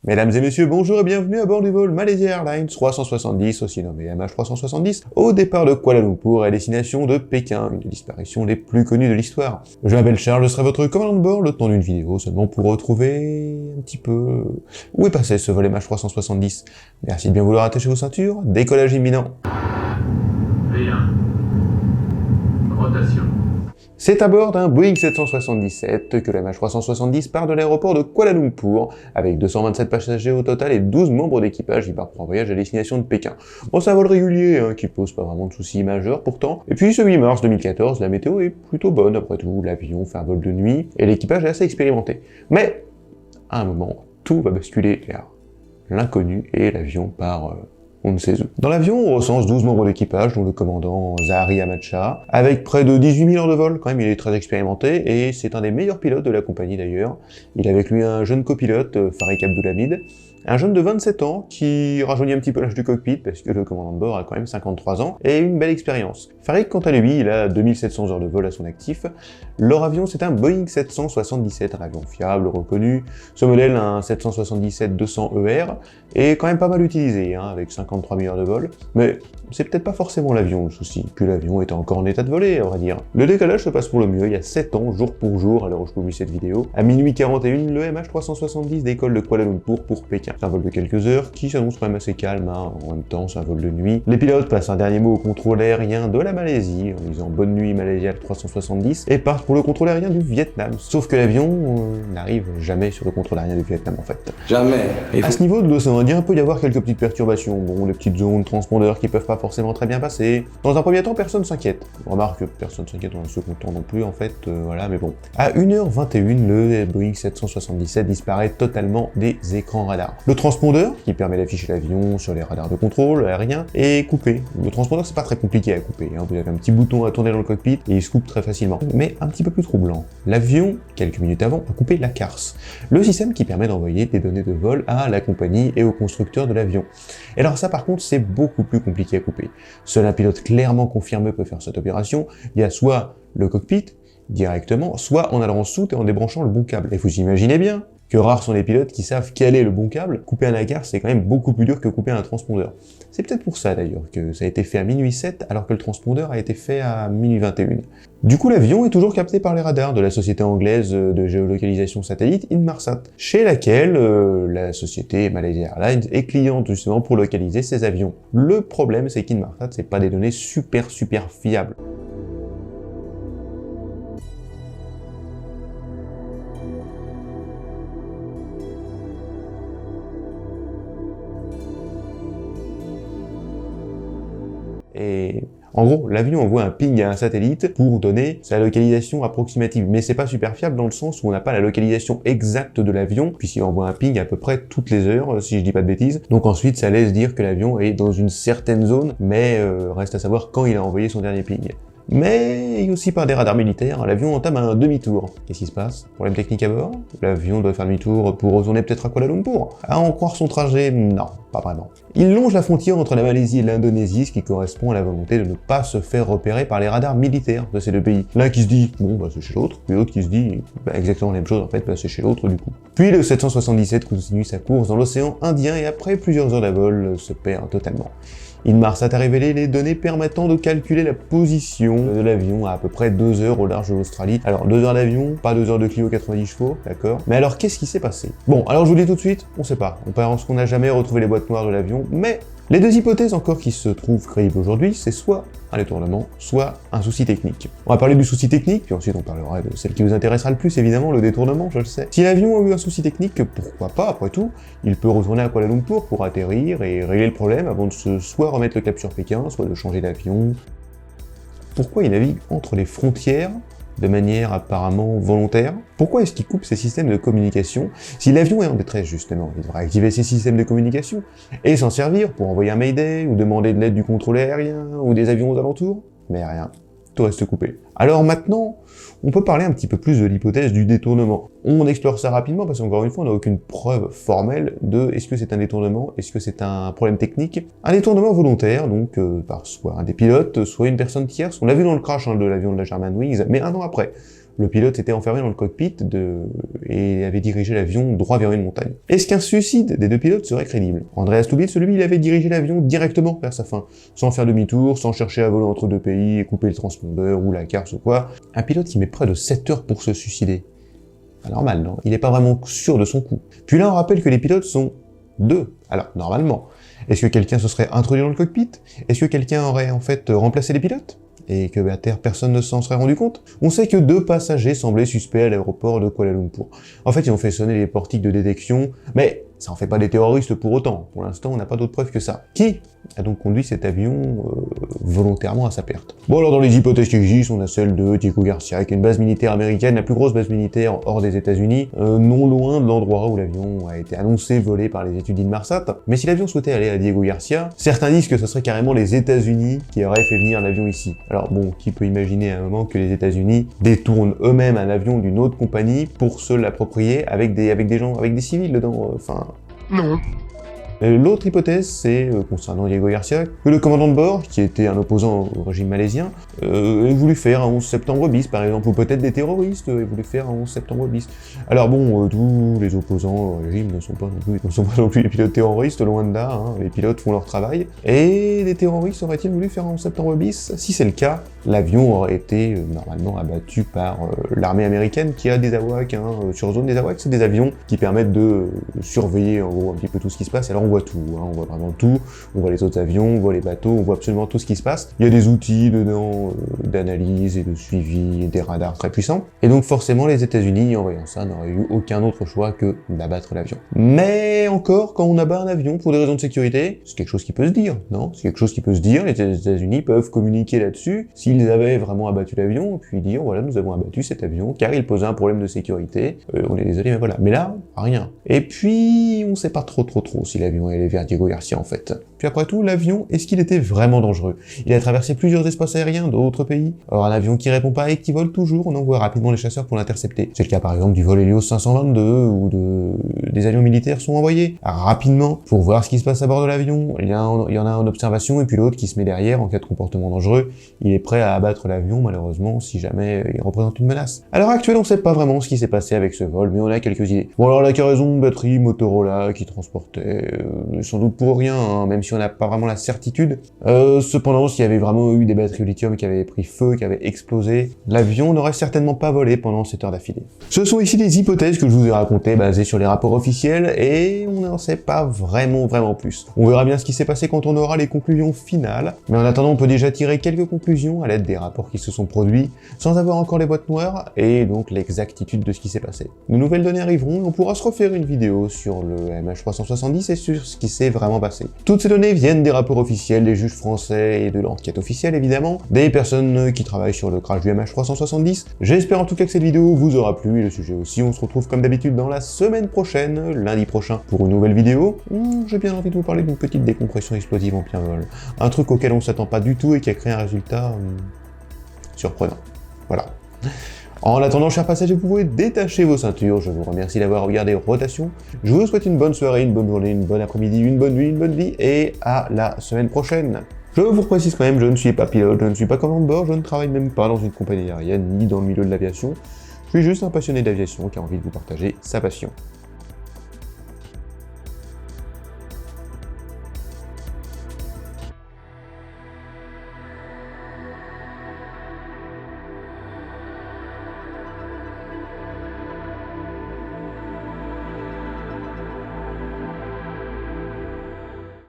Mesdames et messieurs, bonjour et bienvenue à bord du vol Malaysia Airlines 370, aussi nommé MH370, au départ de Kuala Lumpur à destination de Pékin, une des disparitions les plus connues de l'histoire. Je m'appelle Charles, je serai votre commandant de bord le temps d'une vidéo, seulement pour retrouver un petit peu où est passé ce vol MH370. Merci de bien vouloir attacher vos ceintures, décollage imminent. V1. Rotation. C'est à bord d'un Boeing 777 que le MH370 part de l'aéroport de Kuala Lumpur, avec 227 passagers au total et 12 membres d'équipage qui partent pour un voyage à destination de Pékin. Bon, c'est un vol régulier, qui pose pas vraiment de soucis majeurs pourtant. Et puis ce 8 mars 2014, la météo est plutôt bonne après tout, l'avion fait un vol de nuit, et l'équipage est assez expérimenté. Mais, à un moment, tout va basculer vers l'inconnu et l'avion part... on ne sait où. Dans l'avion, on recense 12 membres d'équipage, dont le commandant Zahari Ahmad Shah, avec près de 18 000 heures de vol, quand même, il est très expérimenté, et c'est un des meilleurs pilotes de la compagnie d'ailleurs. Il a avec lui un jeune copilote, Farik Abdulhamid, un jeune de 27 ans, qui rajeunit un petit peu l'âge du cockpit, parce que le commandant de bord a quand même 53 ans, et une belle expérience. Farik, quant à lui, il a 2700 heures de vol à son actif. Leur avion, c'est un Boeing 777, un avion fiable, reconnu. Ce modèle, un 777-200ER, est quand même pas mal utilisé, avec 53 000 heures de vol, mais c'est peut-être pas forcément l'avion le souci, que l'avion est encore en état de voler, à vrai dire. Le décollage se passe pour le mieux, il y a 7 ans, jour pour jour, à l'heure où je publie cette vidéo. À minuit 41, le MH370 décolle de Kuala Lumpur pour Pékin. C'est un vol de quelques heures, qui s'annonce quand même assez calme, en même temps c'est un vol de nuit. Les pilotes passent un dernier mot au contrôle aérien de la Malaisie, en disant bonne nuit Malaysia 370, et partent pour le contrôle aérien du Vietnam. Sauf que l'avion n'arrive jamais sur le contrôle aérien du Vietnam en fait. Jamais. À ce niveau de l'océan Indien, il peut y avoir quelques petites perturbations, bon, les petites zones transpondeurs qui peuvent pas forcément très bien passer. Dans un premier temps, personne s'inquiète. Remarque, personne s'inquiète dans un second temps non plus, en fait, voilà, mais bon. À 1h21, le Boeing 777 disparaît totalement des écrans radars. Le transpondeur, qui permet d'afficher l'avion sur les radars de contrôle aérien, est coupé. Le transpondeur, c'est pas très compliqué à couper, vous avez un petit bouton à tourner dans le cockpit, et il se coupe très facilement. Mais un petit peu plus troublant, l'avion, quelques minutes avant, a coupé la CARS, le système qui permet d'envoyer des données de vol à la compagnie et au constructeur de l'avion. Et alors ça par contre c'est beaucoup plus compliqué à couper. Seul un pilote clairement confirmé peut faire cette opération, il y a soit le cockpit directement, soit en allant en soute et en débranchant le bon câble. Et vous imaginez bien que rares sont les pilotes qui savent quel est le bon câble. Couper un agar, c'est quand même beaucoup plus dur que couper un transpondeur. C'est peut-être pour ça d'ailleurs que ça a été fait à minuit 7 alors que le transpondeur a été fait à minuit 21. Du coup, l'avion est toujours capté par les radars de la société anglaise de géolocalisation satellite Inmarsat, chez laquelle la société Malaysia Airlines est cliente justement pour localiser ses avions. Le problème, c'est qu'Inmarsat, c'est pas des données super fiables. Et en gros, l'avion envoie un ping à un satellite pour donner sa localisation approximative. Mais c'est pas super fiable dans le sens où on n'a pas la localisation exacte de l'avion, puisqu'il envoie un ping à peu près toutes les heures, si je dis pas de bêtises. Donc ensuite, ça laisse dire que l'avion est dans une certaine zone, mais reste à savoir quand il a envoyé son dernier ping. Mais aussi par des radars militaires, l'avion entame un demi-tour. Qu'est-ce qui se passe? Problème technique à bord? L'avion doit faire demi-tour pour retourner peut-être à Kuala Lumpur? À en croire son trajet, non, pas vraiment. Il longe la frontière entre la Malaisie et l'Indonésie, ce qui correspond à la volonté de ne pas se faire repérer par les radars militaires de ces deux pays. L'un qui se dit, bon bah c'est chez l'autre, puis l'autre qui se dit, bah exactement la même chose en fait, bah c'est chez l'autre du coup. Puis le 777 continue sa course dans l'océan Indien et après plusieurs heures de vol se perd totalement. Inmarsat a révélé les données permettant de calculer la position de l'avion à peu près 2 heures au large de l'Australie. Alors 2 heures d'avion, pas 2 heures de Clio 90 chevaux, d'accord. Mais alors qu'est-ce qui s'est passé? Bon, alors je vous dis tout de suite, on sait pas. On pense qu'on n'a jamais retrouvé les boîtes noires de l'avion, mais les deux hypothèses encore qui se trouvent crédibles aujourd'hui, c'est soit un détournement, soit un souci technique. On va parler du souci technique, puis ensuite on parlera de celle qui vous intéressera le plus, évidemment, le détournement, je le sais. Si l'avion a eu un souci technique, pourquoi pas, après tout, il peut retourner à Kuala Lumpur pour atterrir et régler le problème avant de soit remettre le cap sur Pékin, soit de changer d'avion. Pourquoi il navigue entre les frontières de manière apparemment volontaire? Pourquoi est-ce qu'il coupe ces systèmes de communication? Si l'avion est en détresse justement, il devrait activer ces systèmes de communication et s'en servir pour envoyer un mayday ou demander de l'aide du contrôle aérien ou des avions aux alentours. Mais rien, tout reste coupé. Alors maintenant, on peut parler un petit peu plus de l'hypothèse du détournement. On explore ça rapidement parce qu'encore une fois, on n'a aucune preuve formelle de est-ce que c'est un détournement, est-ce que c'est un problème technique. Un détournement volontaire, donc par soit un des pilotes, soit une personne tierce. On l'a vu dans le crash de l'avion de la Germanwings, mais un an après. Le pilote s'était enfermé dans le cockpit et avait dirigé l'avion droit vers une montagne. Est-ce qu'un suicide des deux pilotes serait crédible? Andreas Lubitz, lui, il avait dirigé l'avion directement vers sa fin, sans faire demi-tour, sans chercher à voler entre deux pays et couper le transpondeur ou la CARS ou quoi. Un pilote qui met près de 7 heures pour se suicider. Pas normal, non? Il n'est pas vraiment sûr de son coup. Puis là, on rappelle que les pilotes sont 2. Alors, normalement, est-ce que quelqu'un se serait introduit dans le cockpit? Est-ce que quelqu'un aurait en fait remplacé les pilotes? Et que à terre, personne ne s'en serait rendu compte? On sait que 2 passagers semblaient suspects à l'aéroport de Kuala Lumpur. En fait, ils ont fait sonner les portiques de détection, mais ça en fait pas des terroristes pour autant. Pour l'instant, on n'a pas d'autres preuves que ça. Qui a donc conduit cet avion volontairement à sa perte? Bon, alors dans les hypothèses qui existent, on a celle de Diego Garcia, qui est une base militaire américaine, la plus grosse base militaire hors des États-Unis, non loin de l'endroit où l'avion a été annoncé volé par les études d'Inmarsat. Mais si l'avion souhaitait aller à Diego Garcia, certains disent que ce serait carrément les États-Unis qui auraient fait venir l'avion ici. Alors bon, qui peut imaginer à un moment que les États-Unis détournent eux-mêmes un avion d'une autre compagnie pour se l'approprier avec des gens, avec des civils dedans, Non. L'autre hypothèse, c'est, concernant Diego Garcia, que le commandant de bord, qui était un opposant au régime malaisien, ait voulu faire un 11 septembre bis, par exemple, ou peut-être des terroristes aient voulu faire un 11 septembre bis. Alors bon, tous les opposants au régime ne sont pas non plus les pilotes terroristes, loin de là, hein, les pilotes font leur travail. Et les terroristes auraient-ils voulu faire un 11 septembre bis? Si c'est le cas, l'avion aurait été normalement abattu par l'armée américaine qui a des AWACS, sur zone des AWACS, c'est des avions qui permettent de surveiller en gros un petit peu tout ce qui se passe. Alors on voit tout, on voit vraiment tout, on voit les autres avions, on voit les bateaux, on voit absolument tout ce qui se passe. Il y a des outils dedans d'analyse et de suivi, et des radars très puissants. Et donc forcément les États-Unis, en voyant ça, n'auraient eu aucun autre choix que d'abattre l'avion. Mais encore, quand on abat un avion pour des raisons de sécurité, c'est quelque chose qui peut se dire, non? C'est quelque chose qui peut se dire, les États-Unis peuvent communiquer là-dessus, s'ils avaient vraiment abattu l'avion, puis dire, voilà, nous avons abattu cet avion, car il posait un problème de sécurité, on est désolé, mais voilà. Mais là, rien. Et puis, on sait pas trop si l'avion allait vers Diego Garcia, en fait. Puis après tout, l'avion, est-ce qu'il était vraiment dangereux? Il a traversé plusieurs espaces aériens d'autres pays. Or, un avion qui répond pas et qui vole toujours, on envoie rapidement les chasseurs pour l'intercepter. C'est le cas par exemple du vol Helios 522, où des avions militaires sont envoyés rapidement pour voir ce qui se passe à bord de l'avion. Il y en a en observation, et puis l'autre qui se met derrière en cas de comportement dangereux. Il est prêt à abattre l'avion, malheureusement, si jamais il représente une menace. À l'heure actuelle, on sait pas vraiment ce qui s'est passé avec ce vol, mais on a quelques idées. Bon, alors la cargaison de batterie Motorola qui transportait, sans doute pour rien, hein, même si on n'a pas vraiment la certitude. Cependant, s'il y avait vraiment eu des batteries au lithium qui avaient pris feu, qui avaient explosé, l'avion n'aurait certainement pas volé pendant 7 heures d'affilée. Ce sont ici des hypothèses que je vous ai racontées, basées sur les rapports officiels, et on n'en sait pas vraiment plus. On verra bien ce qui s'est passé quand on aura les conclusions finales, mais en attendant, on peut déjà tirer quelques conclusions à l'aide des rapports qui se sont produits, sans avoir encore les boîtes noires, et donc l'exactitude de ce qui s'est passé. De nouvelles données arriveront, et on pourra se refaire une vidéo sur le MH370 et sur ce qui s'est vraiment passé. Toutes ces données viennent des rapports officiels des juges français et de l'enquête officielle évidemment, des personnes qui travaillent sur le crash du MH370. J'espère en tout cas que cette vidéo vous aura plu et le sujet aussi. On se retrouve comme d'habitude dans la semaine prochaine, lundi prochain, pour une nouvelle vidéo. J'ai bien envie de vous parler d'une petite décompression explosive en plein vol. Un truc auquel on s'attend pas du tout et qui a créé un résultat surprenant. Voilà. En attendant, chers passagers, vous pouvez détacher vos ceintures. Je vous remercie d'avoir regardé Rotation. Je vous souhaite une bonne soirée, une bonne journée, une bonne après-midi, une bonne nuit, une bonne vie, et à la semaine prochaine. Je vous précise quand même, je ne suis pas pilote, je ne suis pas commandant de bord, je ne travaille même pas dans une compagnie aérienne, ni dans le milieu de l'aviation. Je suis juste un passionné d'aviation qui a envie de vous partager sa passion.